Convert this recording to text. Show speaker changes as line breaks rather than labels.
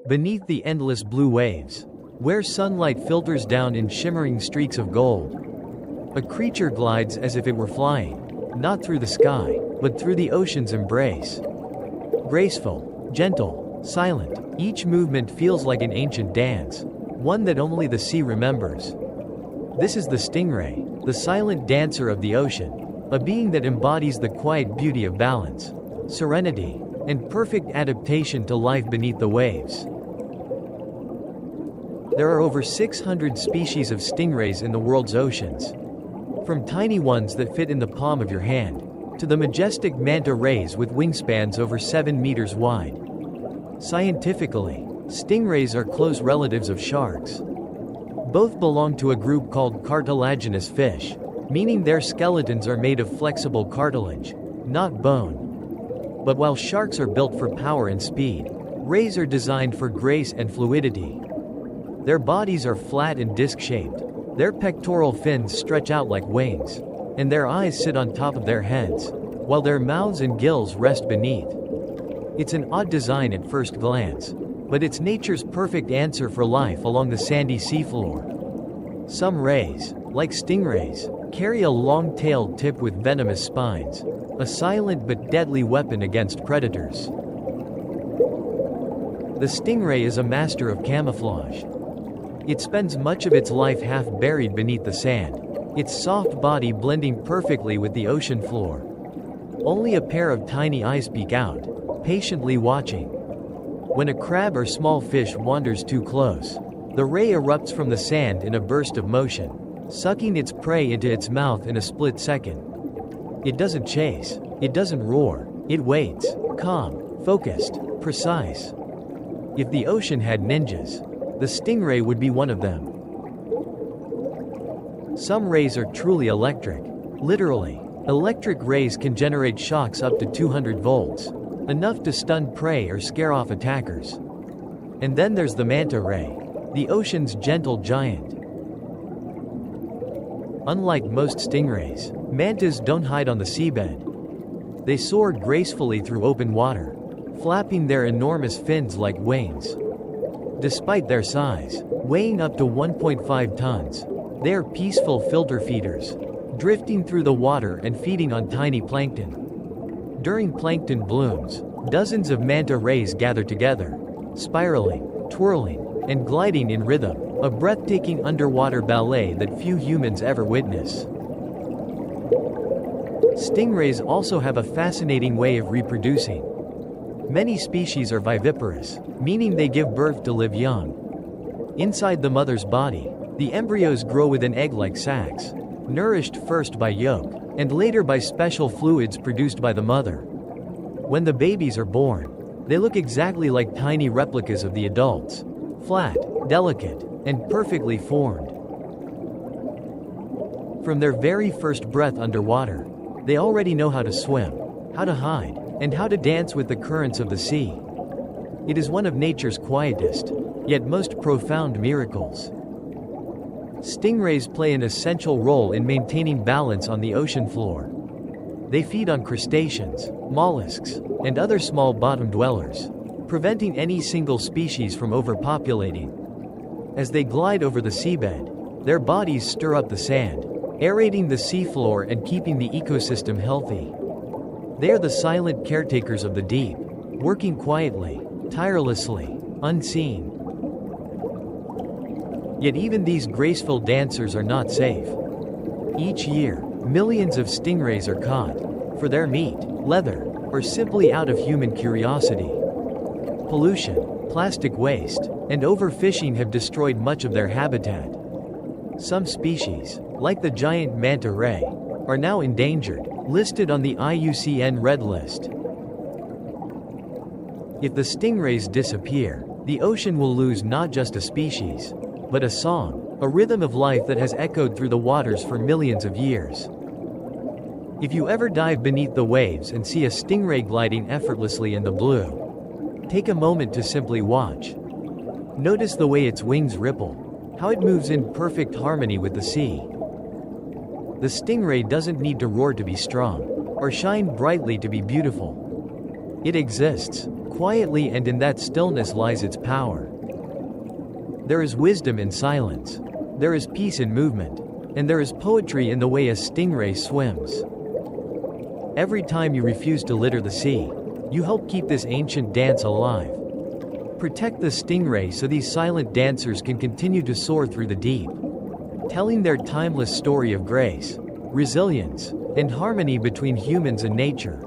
beneath the endless blue waves, where sunlight filters down in shimmering streaks of gold. A creature glides as if it were flying, not through the sky, but through the ocean's embrace. Graceful, gentle, silent, each movement feels like an ancient dance, one that only the sea remembers. This is the stingray, the silent dancer of the ocean, a being that embodies the quiet beauty of balance, serenity, and perfect adaptation to life beneath the waves. There are over 600 species of stingrays in the world's oceans. From tiny ones that fit in the palm of your hand, to the majestic manta rays with wingspans over 7 meters wide. Scientifically, stingrays are close relatives of sharks. Both belong to a group called cartilaginous fish, meaning their skeletons are made of flexible cartilage, not bone. But while sharks are built for power and speed, rays are designed for grace and fluidity. Their bodies are flat and disc-shaped, their pectoral fins stretch out like wings, and their eyes sit on top of their heads, while their mouths and gills rest beneath. It's an odd design at first glance, but it's nature's perfect answer for life along the sandy seafloor. Some rays, like stingrays, carry a long-tailed tip with venomous spines, a silent but deadly weapon against predators. The stingray is a master of camouflage. It spends much of its life half buried beneath the sand, its soft body blending perfectly with the ocean floor. Only a pair of tiny eyes peek out, patiently watching. When a crab or small fish wanders too close, the ray erupts from the sand in a burst of motion, sucking its prey into its mouth in a split second. It doesn't chase, it doesn't roar, it waits, calm, focused, precise. If the ocean had ninjas, the stingray would be one of them. Some rays are truly electric. Literally, electric rays can generate shocks up to 200 volts, enough to stun prey or scare off attackers. And then there's the manta ray, the ocean's gentle giant. Unlike most stingrays, mantas don't hide on the seabed. They soar gracefully through open water, flapping their enormous fins like wings. Despite their size, weighing up to 1.5 tons, they are peaceful filter feeders, drifting through the water and feeding on tiny plankton. During plankton blooms, dozens of manta rays gather together, spiraling, twirling, and gliding in rhythm, a breathtaking underwater ballet that few humans ever witness. Stingrays also have a fascinating way of reproducing. Many species are viviparous, meaning they give birth to live young. Inside the mother's body, the embryos grow within egg-like sacs, nourished first by yolk, and later by special fluids produced by the mother. When the babies are born, they look exactly like tiny replicas of the adults, flat, delicate, and perfectly formed. From their very first breath underwater, they already know how to swim, how to hide, and how to dance with the currents of the sea. It is one of nature's quietest, yet most profound miracles. Stingrays play an essential role in maintaining balance on the ocean floor. They feed on crustaceans, mollusks, and other small bottom dwellers, preventing any single species from overpopulating. As they glide over the seabed, their bodies stir up the sand, aerating the seafloor and keeping the ecosystem healthy. They are the silent caretakers of the deep, working quietly, tirelessly, unseen. Yet even these graceful dancers are not safe. Each year, millions of stingrays are caught, for their meat, leather, or simply out of human curiosity. Pollution, plastic waste, and overfishing have destroyed much of their habitat. Some species, like the giant manta ray, are now endangered, listed on the IUCN Red List. If the stingrays disappear, the ocean will lose not just a species, but a song, a rhythm of life that has echoed through the waters for millions of years. If you ever dive beneath the waves and see a stingray gliding effortlessly in the blue, take a moment to simply watch. Notice the way its wings ripple, how it moves in perfect harmony with the sea. The stingray doesn't need to roar to be strong, or shine brightly to be beautiful. It exists, quietly, and in that stillness lies its power. There is wisdom in silence. There is peace in movement. And there is poetry in the way a stingray swims. Every time you refuse to litter the sea, you help keep this ancient dance alive. Protect the stingray so these silent dancers can continue to soar through the deep, telling their timeless story of grace, resilience, and harmony between humans and nature.